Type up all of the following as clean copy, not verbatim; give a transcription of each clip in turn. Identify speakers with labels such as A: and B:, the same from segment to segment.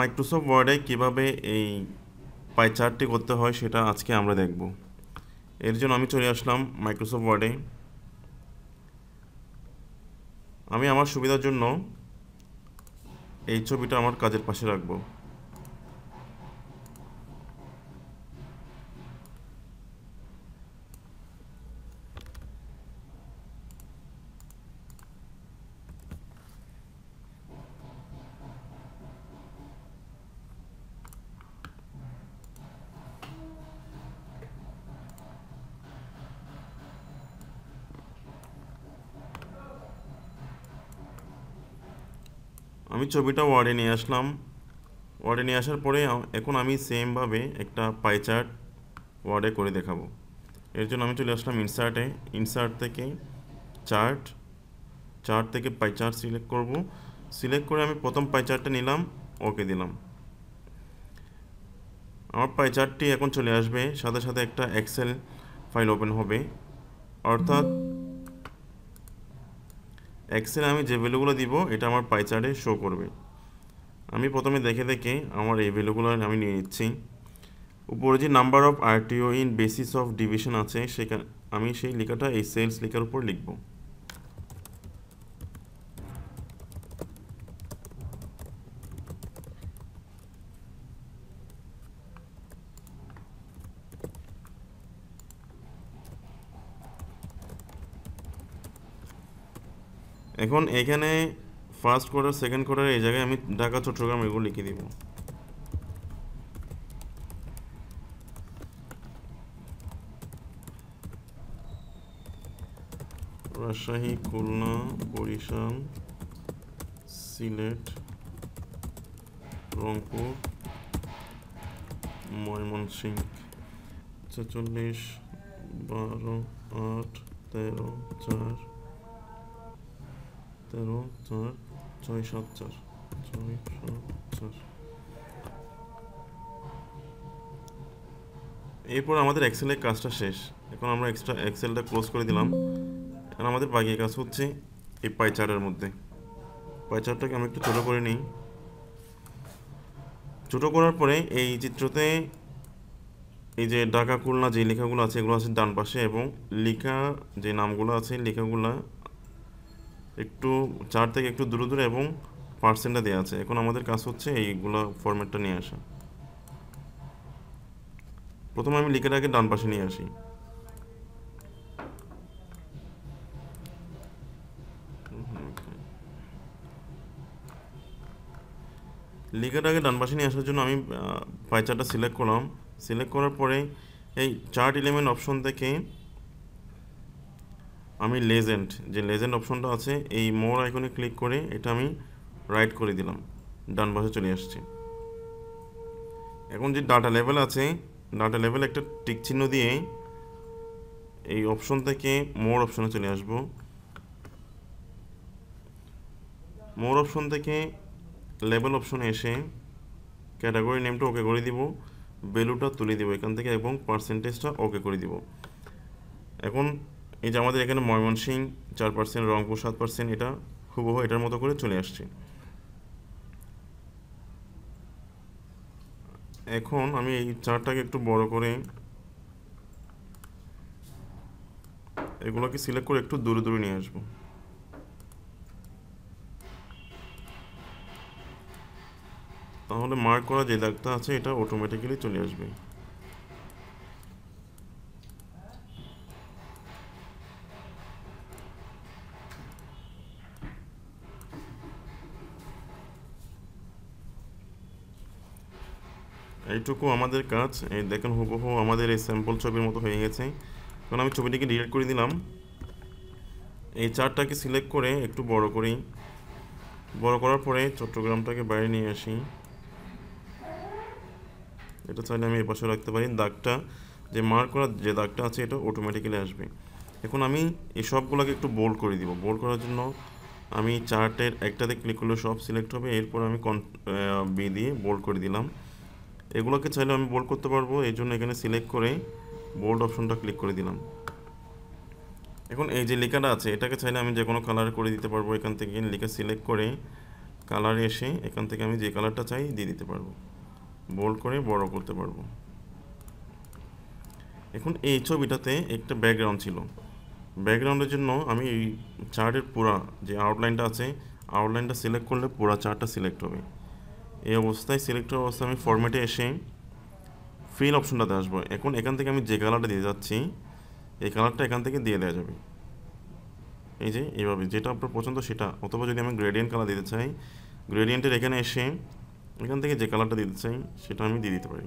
A: Microsoft ওয়ার্ডে কিভাবে এই পাই চার্টটি করতে হয় সেটা আজকে আমরা দেখব। এর জন্য আমি চলে আসলাম মাইক্রোসফট ওয়ার্ডে। আমি আমার সুবিধার জন্য এই ছবিটা আমার কাজের পাশে রাখবো। আমি ছবিটা ওয়ার্ডে নিয়ে আসলাম। ওয়ার্ডে নিয়ে আসার পরে এখন আমি সেমভাবে একটা পাই চার্ট ওয়ার্ডে করে দেখাবো। এর জন্য আমি চলে আসলাম ইনসার্টে। ইনসার্ট থেকে চার্ট, চার্ট থেকে পাই চার্ট সিলেক্ট করব। সিলেক্ট করে আমি প্রথম পাই চার্টটা নিলাম, ওকে দিলাম। আমার পাই চার্টটি এখন চলে আসবে, সাথে সাথে একটা এক্সেল ফাইল ওপেন হবে। অর্থাৎ এক্সেলে আমি যে ভ্যালুগুলো দিব এটা আমার পাই চার্টে শো করবে। আমি প্রথমে দেখে দেখে আমার এই ভ্যালুগুলো আমি নিয়ে নিচ্ছি। উপরে যে number of RTO in basis of division আছে সেখানে আমি সেই লেখাটা এই সেলস লেখার উপর লিখব। এখন এখানে ফার্স্ট কোয়ার্টার, সেকেন্ড কোয়ার্টার এই জায়গায় আমি ঢাকা, চট্টগ্রাম এগুলো লিখে দিব। রাজশাহী, খুলনা, বরিশাল, সিলেট, রংপুর, ময়মনসিংহ। ৪৬, ১২, ৮, ১৩, ৪, ১৩, ৪, ৬, ৭, ৪, ৬, ৭, ৪। এরপর আমাদের এক্সেলের কাজটা শেষ। এখন আমরা এক্সেলটা ক্লোজ করে দিলাম। এখন আমাদের বাকি কাজ হচ্ছে এই পাই চার্টের মধ্যে। পাই চার্টটাকে আমি একটু ছোটো করে নিই। ছোটো করার পরে এই চিত্রতে এই যে ঢাকা, খুলনা যে লেখাগুলো আছে এগুলো আছে ডান পাশে, এবং লেখা যে নামগুলো আছে লেখাগুলো একটু চার্ট থেকে একটু দূরে দূরে এবং পার্সেন্টটা দেওয়া আছে। এখন আমাদের কাজ হচ্ছে এইগুলো ফরম্যাটটা নিয়ে আসা। প্রথমে আমি লেখাটাকে ডান পাশে নিয়ে আসি। লেখাটাকে ডান পাশে নিয়ে আসার জন্য আমি পাই চার্টটা সিলেক্ট করলাম। সিলেক্ট করার পরে এই চার্ট এলিমেন্ট অপশন থেকে আমি যে লেজেন্ড অপশনটা আছে এই মোর আইকনে ক্লিক করে এটা আমি রাইট করে দিলাম, ডান পাশে চলে আসছে। এখন যে ডাটা লেভেল আছে, ডাটা লেভেল একটা টিক চিহ্ন দিয়ে এই অপশন থেকে মোর অপশনে চলে আসব। মোর অপশন থেকে লেভেল অপশনে এসে ক্যাটাগরি নেমটা ওকে করে দিব, ভ্যালুটা তুলে দিব এখান থেকে এবং পার্সেন্টেজটা ওকে করে দিব। এখন এই যে আমাদের এখানে ময়মনসিংহ 4%, রংপুর 7%, এটা হুবহু এটার মতো করে চলে আসছে। এখন আমি এই চার্টটাকে একটু বড় করে এগুলোকে সিলেক্ট করে একটু দূরে দূরে নিয়ে আসবো। তাহলে মার্ক করা যে দাগটা আছে এটা অটোমেটিক্যালি চলে আসবে। এইটুকু আমাদের কাজ। এই দেখেন হুবহু আমাদের এই স্যাম্পল ছবির মতো হয়ে গেছে। এখন আমি ছবিটিকে ডিলিট করে দিলাম। এই চার্টটাকে সিলেক্ট করে একটু বড় করি। বড় করার পরে চট্টগ্রামটাকে বাইরে নিয়ে আসি। এটা চাইলে আমি এই পাশে রাখতে পারি। দাগটা যে মার্ক করা যে দাগটা আছে এটা অটোমেটিক্যালি আসবে। এখন আমি এই সবগুলোকে একটু বোল্ড করে দিব। বোল্ড করার জন্য আমি চার্টের একটাতে ক্লিক করলে সব সিলেক্ট হবে। এরপর আমি বি দিয়ে বোল্ড করে দিলাম। এগুলোকে চাইলে আমি বোল্ড করতে পারবো, এই জন্য এখানে সিলেক্ট করে বোল্ড অপশনটা ক্লিক করে দিলাম। এখন এই যে লেখাটা আছে এটাকে চাইলে আমি যে কোনো কালার করে দিতে পারবো। এখান থেকে লেখা সিলেক্ট করে কালারে এসে এখান থেকে আমি যে কালারটা চাই দিয়ে দিতে পারবো, বোল্ড করে বড় করতে পারবো। এখন এই ছবিটাতে একটা ব্যাকগ্রাউন্ড ছিল, ব্যাকগ্রাউন্ডের জন্য আমি এই চার্টের পুরা যে আউটলাইনটা আছে আউটলাইনটা সিলেক্ট করলে পুরা চার্টটা সিলেক্ট হবে। এই অবস্থায় সিলেক্ট হওয়ার অবস্থায় আমি ফরম্যাটে এসে ফিল অপশনটাতে আসবো। এখন এখান থেকে আমি যে কালারটা দিয়ে যাচ্ছি এই কালারটা এখান থেকে দিয়ে দেওয়া যাবে, এই যে এইভাবে যেটা আপনার পছন্দ সেটা। অথবা যদি আমি গ্রেডিয়েন্ট কালার দিতে চাই, গ্রেডিয়েন্টের এখানে এসে এখান থেকে যে কালারটা দিতে চাই সেটা আমি দিয়ে দিতে পারি।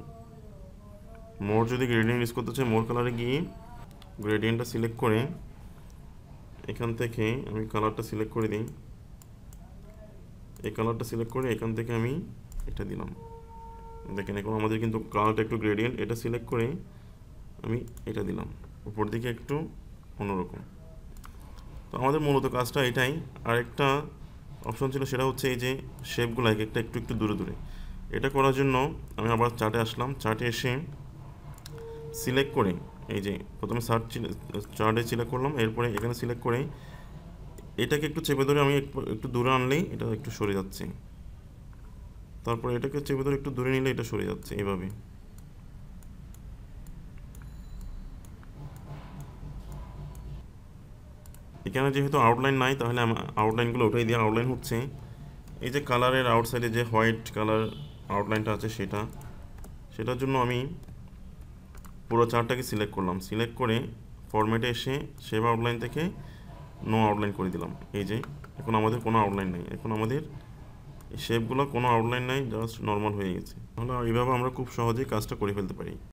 A: মোর যদি গ্রেডিয়েন্ট ইউজ করতে চাই মোর কালারে গিয়ে গ্রেডিয়েন্টটা সিলেক্ট করে এখান থেকে আমি কালারটা সিলেক্ট করে দিই, এই কালারটা সিলেক্ট করে এখান থেকে আমি এটা দিলাম। দেখেন এখন আমাদের কিন্তু কালারটা একটু গ্রেডিয়েন্ট, এটা সিলেক্ট করে আমি এটা দিলাম, উপর দিকে একটু অন্যরকম। তো আমাদের মূলত কাজটা এটাই। আরেকটা অপশন ছিল সেটা হচ্ছে এই যে শেপগুলো এক একটা একটু একটু দূরে দূরে। এটা করার জন্য আমি আবার চার্টে আসলাম, চার্টে এসে সিলেক্ট করে এই যে প্রথমে চার্টে সিলেক্ট করলাম, এরপরে এখানে সিলেক্ট করে এটাকে একটু চেপে ধরে আমি একটু দূরে আনলেই এটা একটু সরে যাচ্ছে, তারপরে এটাকে চেপে ধরে একটু দূরে নিলে এটা সরে যাচ্ছে এভাবে। এখানে যেহেতু আউটলাইন নাই তাহলে আউটলাইনগুলো ওটাই দিয়ে আউটলাইন হচ্ছে এই যে কালারের আউটসাইডে যে হোয়াইট কালার আউটলাইনটা আছে সেটার জন্য আমি পুরো চার্টটাকে সিলেক্ট করলাম, সিলেক্ট করে ফরম্যাটে এসে শেপ আউটলাইন থেকে নো আউটলাইন করে দিলাম। এই যে এখন আমাদের কোনো আউটলাইন নেই, এখন আমাদের এই শেপগুলো কোনো আউটলাইন নাই, জাস্ট নর্মাল হয়ে গেছে। তাহলে এইভাবে আমরা খুব সহজেই কাজটা করে ফেলতে পারি।